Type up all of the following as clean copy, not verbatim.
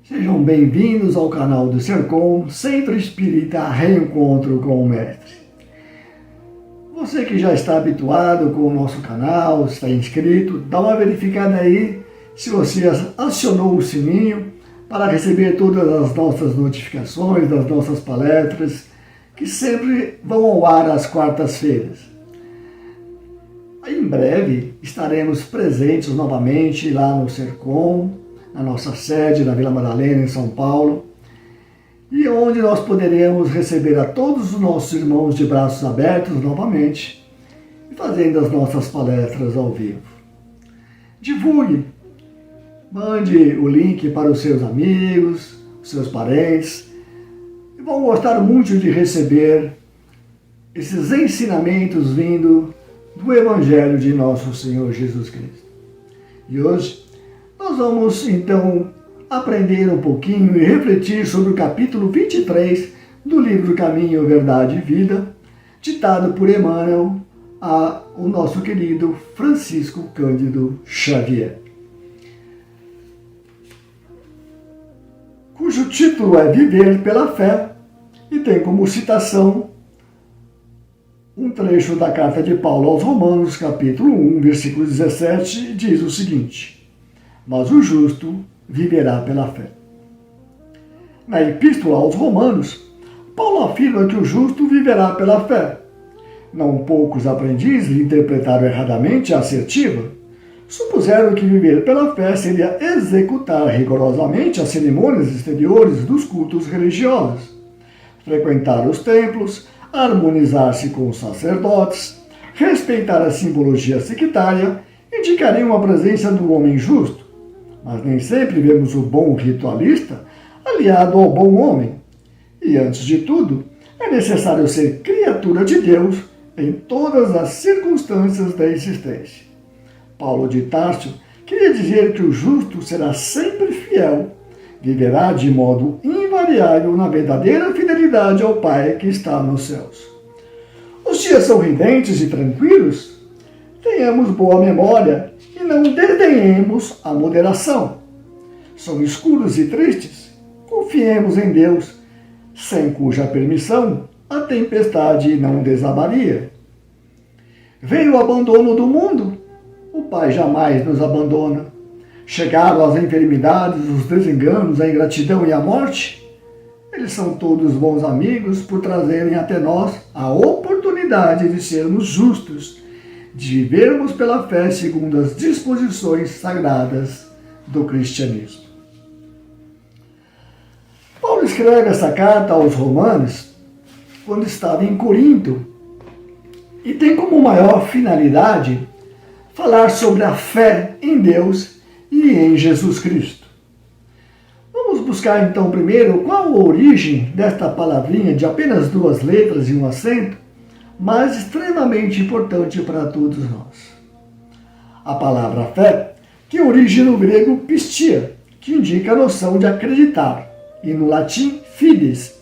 Sejam bem-vindos ao canal do Sercom, Centro Espírita Reencontro com o Mestre. Você que já está habituado com o nosso canal, está inscrito, dá uma verificada aí se você acionou o sininho para receber todas as nossas notificações das nossas palestras, que sempre vão ao ar às quartas-feiras. Em breve estaremos presentes novamente lá no Sercom, na nossa sede, na Vila Madalena, em São Paulo, e onde nós poderemos receber a todos os nossos irmãos de braços abertos novamente, fazendo as nossas palestras ao vivo. Divulgue, mande o link para os seus amigos, os seus parentes, e vão gostar muito de receber esses ensinamentos vindo do Evangelho de nosso Senhor Jesus Cristo. E hoje nós vamos, então, aprender um pouquinho e refletir sobre o capítulo 23 do livro Caminho, Verdade e Vida, ditado por Emmanuel o nosso querido Francisco Cândido Xavier, cujo título é Viver pela Fé, e tem como citação um trecho da carta de Paulo aos Romanos, capítulo 1, versículo 17, diz o seguinte: mas o justo viverá pela fé. Na Epístola aos Romanos, Paulo afirma que o justo viverá pela fé. Não poucos aprendizes interpretaram erradamente a assertiva, supuseram que viver pela fé seria executar rigorosamente as cerimônias exteriores dos cultos religiosos, frequentar os templos, harmonizar-se com os sacerdotes, respeitar a simbologia sectária, indicariam a presença do homem justo. Mas nem sempre vemos o bom ritualista aliado ao bom homem. E, antes de tudo, é necessário ser criatura de Deus em todas as circunstâncias da existência. Paulo de Tarso queria dizer que o justo será sempre fiel, viverá de modo invariável na verdadeira fidelidade ao Pai que está nos céus. Os dias são ridentes e tranquilos? Tenhamos boa memória e não desdenhemos a moderação. São escuros e tristes? Confiemos em Deus, sem cuja permissão a tempestade não desabaria. Veio o abandono do mundo? O Pai jamais nos abandona. Chegaram as enfermidades, os desenganos, a ingratidão e a morte? Eles são todos bons amigos por trazerem até nós a oportunidade de sermos justos, de vivermos pela fé segundo as disposições sagradas do cristianismo. Paulo escreve essa carta aos Romanos quando estava em Corinto e tem como maior finalidade falar sobre a fé em Deus e em Jesus Cristo. Vamos buscar então primeiro qual a origem desta palavrinha de apenas 2 letras e um acento, mas extremamente importante para todos nós. A palavra fé tem origem no grego pistia, que indica a noção de acreditar, e no latim fides,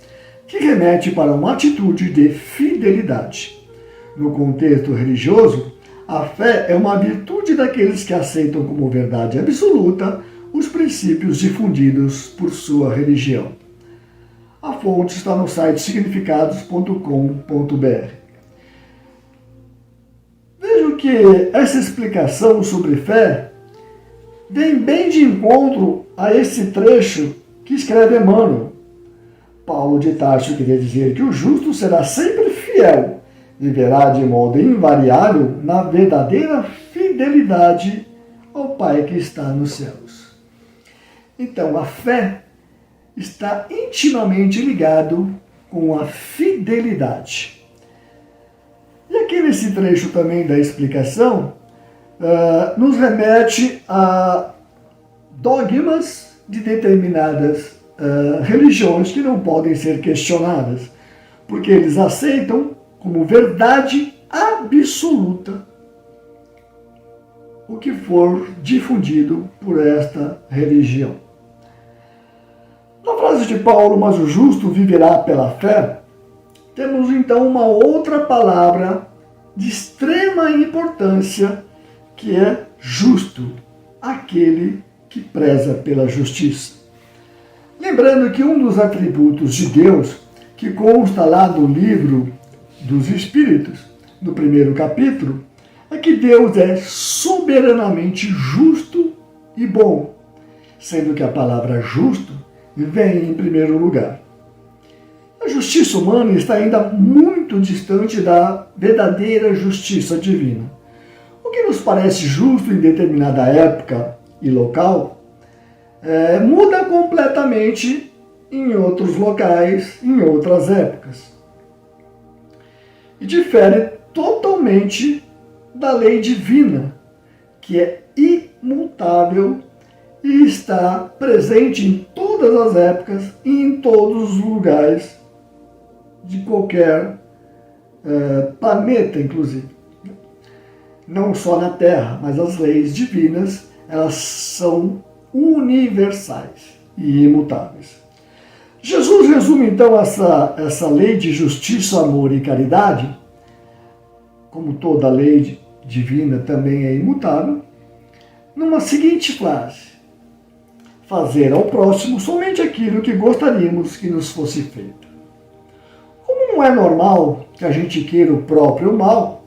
que remete para uma atitude de fidelidade. No contexto religioso, a fé é uma virtude daqueles que aceitam como verdade absoluta os princípios difundidos por sua religião. A fonte está no site significados.com.br. Que essa explicação sobre fé vem bem de encontro a esse trecho que escreve Emmanuel. Paulo de Tarso queria dizer que o justo será sempre fiel, viverá de modo invariável na verdadeira fidelidade ao Pai que está nos céus. Então, a fé está intimamente ligado com a fidelidade. E aqui nesse trecho também da explicação, nos remete a dogmas de determinadas religiões que não podem ser questionadas, porque eles aceitam como verdade absoluta o que for difundido por esta religião. Na frase de Paulo, mas o justo viverá pela fé, temos então uma outra palavra de extrema importância, que é justo, aquele que preza pela justiça. Lembrando que um dos atributos de Deus, que consta lá no livro dos Espíritos, no primeiro capítulo, é que Deus é soberanamente justo e bom, sendo que a palavra justo vem em primeiro lugar. A justiça humana está ainda muito distante da verdadeira justiça divina. O que nos parece justo em determinada época e local muda completamente em outros locais, em outras épocas. E difere totalmente da lei divina, que é imutável e está presente em todas as épocas e em todos os lugares de qualquer planeta, inclusive. Não só na Terra, mas as leis divinas, elas são universais e imutáveis. Jesus resume então essa lei de justiça, amor e caridade, como toda lei divina também é imutável, numa seguinte frase: fazer ao próximo somente aquilo que gostaríamos que nos fosse feito. Como não é normal que a gente queira o próprio mal,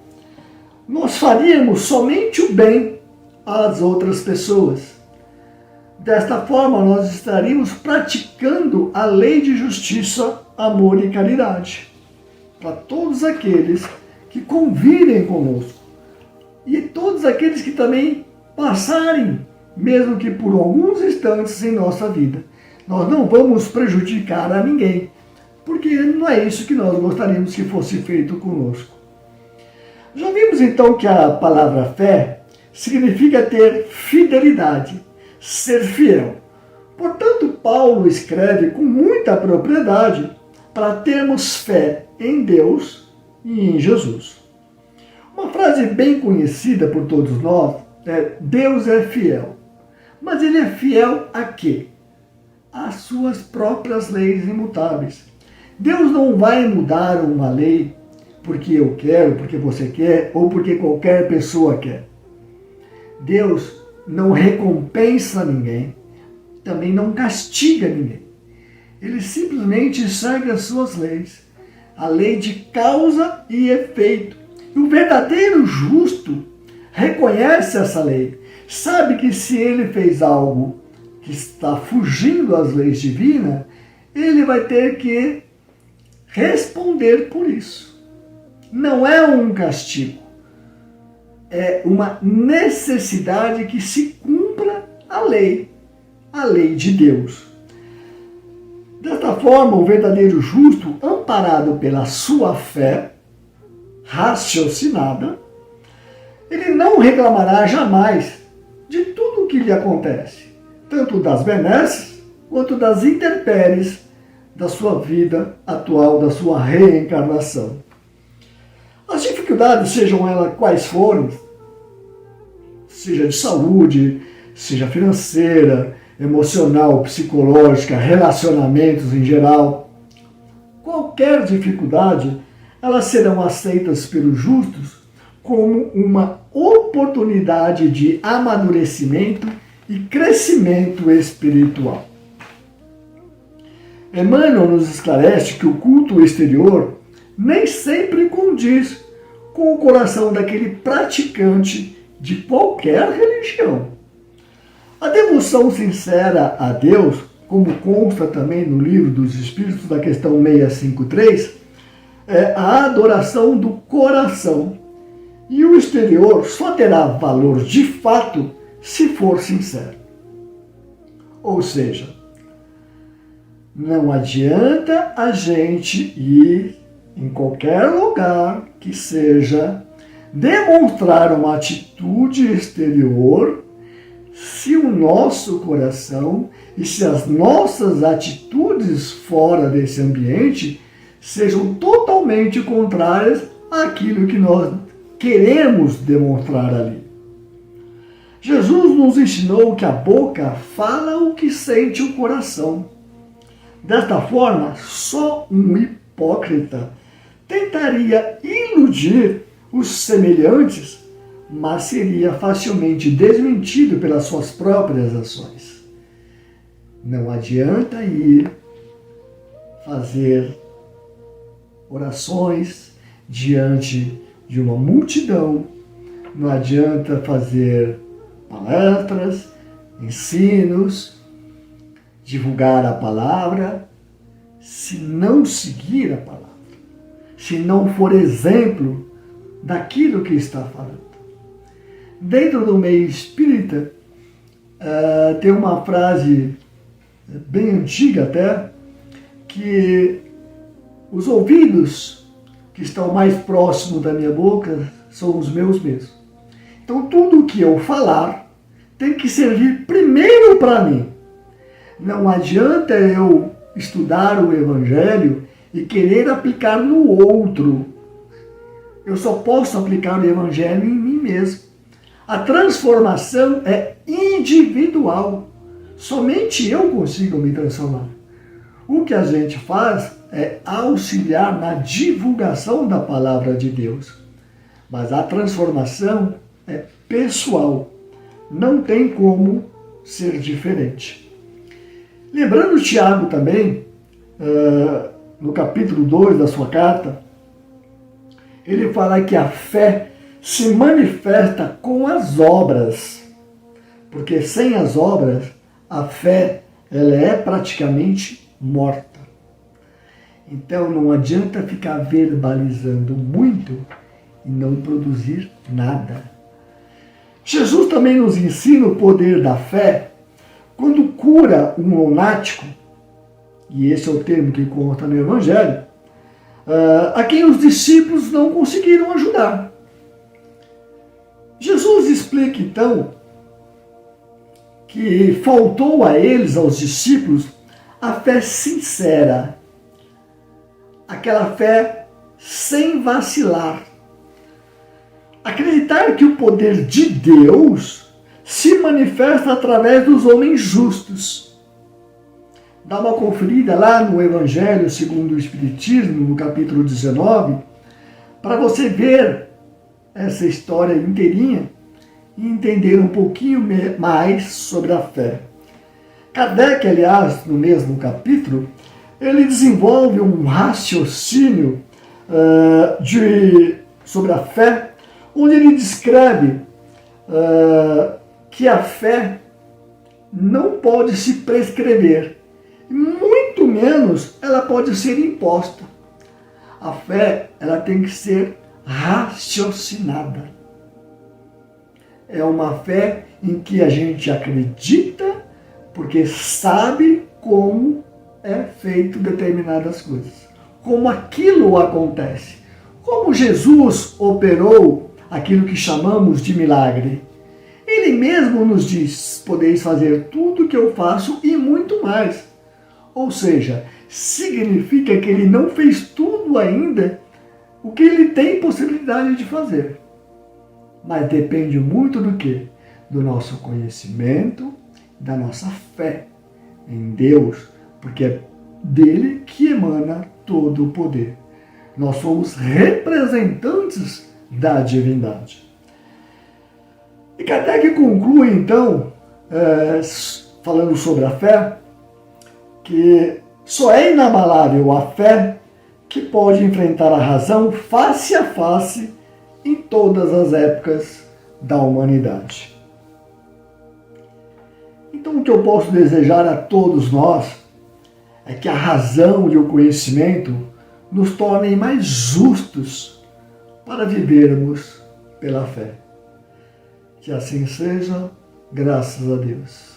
nós faríamos somente o bem às outras pessoas. Desta forma, nós estaríamos praticando a lei de justiça, amor e caridade para todos aqueles que convivem conosco e todos aqueles que também passarem, mesmo que por alguns instantes em nossa vida. Nós não vamos prejudicar a ninguém, porque não é isso que nós gostaríamos que fosse feito conosco. Já vimos então que a palavra fé significa ter fidelidade, ser fiel. Portanto, Paulo escreve com muita propriedade para termos fé em Deus e em Jesus. Uma frase bem conhecida por todos nós é: Deus é fiel. Mas ele é fiel a quê? Às suas próprias leis imutáveis. Deus não vai mudar uma lei porque eu quero, porque você quer ou porque qualquer pessoa quer. Deus não recompensa ninguém, também não castiga ninguém. Ele simplesmente segue as suas leis, a lei de causa e efeito. E o verdadeiro justo reconhece essa lei, sabe que se ele fez algo que está fugindo às leis divinas, ele vai ter que responder por isso. Não é um castigo, é uma necessidade que se cumpra a lei de Deus. Desta forma, o verdadeiro justo, amparado pela sua fé raciocinada, ele não reclamará jamais de tudo o que lhe acontece, tanto das benesses quanto das intempéries da sua vida atual, da sua reencarnação. As dificuldades, sejam elas quais forem, seja de saúde, seja financeira, emocional, psicológica, relacionamentos em geral, qualquer dificuldade, elas serão aceitas pelos justos como uma oportunidade de amadurecimento e crescimento espiritual. Emmanuel nos esclarece que o culto exterior nem sempre condiz com o coração daquele praticante de qualquer religião. A devoção sincera a Deus, como consta também no Livro dos Espíritos, da questão 653, é a adoração do coração. E o exterior só terá valor de fato se for sincero. Ou seja, não adianta a gente ir em qualquer lugar que seja demonstrar uma atitude exterior se o nosso coração e se as nossas atitudes fora desse ambiente sejam totalmente contrárias àquilo que nós queremos demonstrar ali. Jesus nos ensinou que a boca fala o que sente o coração. Desta forma, só um hipócrita tentaria iludir os semelhantes, mas seria facilmente desmentido pelas suas próprias ações. Não adianta ir fazer orações diante de uma multidão, não adianta fazer palestras, ensinos, divulgar a palavra, se não seguir a palavra, se não for exemplo daquilo que está falando. Dentro do meio espírita, tem uma frase bem antiga até, que os ouvidos que estão mais próximos da minha boca são os meus mesmos. Então tudo que eu falar tem que servir primeiro para mim. Não adianta eu estudar o Evangelho e querer aplicar no outro. Eu só posso aplicar o Evangelho em mim mesmo. A transformação é individual. Somente eu consigo me transformar. O que a gente faz é auxiliar na divulgação da palavra de Deus. Mas a transformação é pessoal. Não tem como ser diferente. Lembrando Tiago também, no capítulo 2 da sua carta, ele fala que a fé se manifesta com as obras. Porque sem as obras, a fé ela é praticamente morta. Então não adianta ficar verbalizando muito e não produzir nada. Jesus também nos ensina o poder da fé quando cura um lunático, e esse é o termo que consta no Evangelho, a quem os discípulos não conseguiram ajudar. Jesus explica então que faltou a eles, aos discípulos, a fé sincera, aquela fé sem vacilar. Acreditar que o poder de Deus se manifesta através dos homens justos. Dá uma conferida lá no Evangelho segundo o Espiritismo, no capítulo 19, para você ver essa história inteirinha e entender um pouquinho mais sobre a fé. Kardec, aliás, no mesmo capítulo, ele desenvolve um raciocínio sobre a fé, onde ele descreve que a fé não pode se prescrever, muito menos ela pode ser imposta. A fé ela tem que ser raciocinada. É uma fé em que a gente acredita porque sabe como é feito determinadas coisas, como aquilo acontece, como Jesus operou aquilo que chamamos de milagre. Ele mesmo nos diz: podeis fazer tudo o que eu faço e muito mais. Ou seja, significa que ele não fez tudo ainda o que ele tem possibilidade de fazer. Mas depende muito do quê? Do nosso conhecimento, da nossa fé em Deus, porque é dele que emana todo o poder. Nós somos representantes da divindade. E Kardec conclui, então, falando sobre a fé, que só é inabalável a fé que pode enfrentar a razão face a face em todas as épocas da humanidade. Então, o que eu posso desejar a todos nós é que a razão e o conhecimento nos tornem mais justos para vivermos pela fé. Que assim seja, graças a Deus.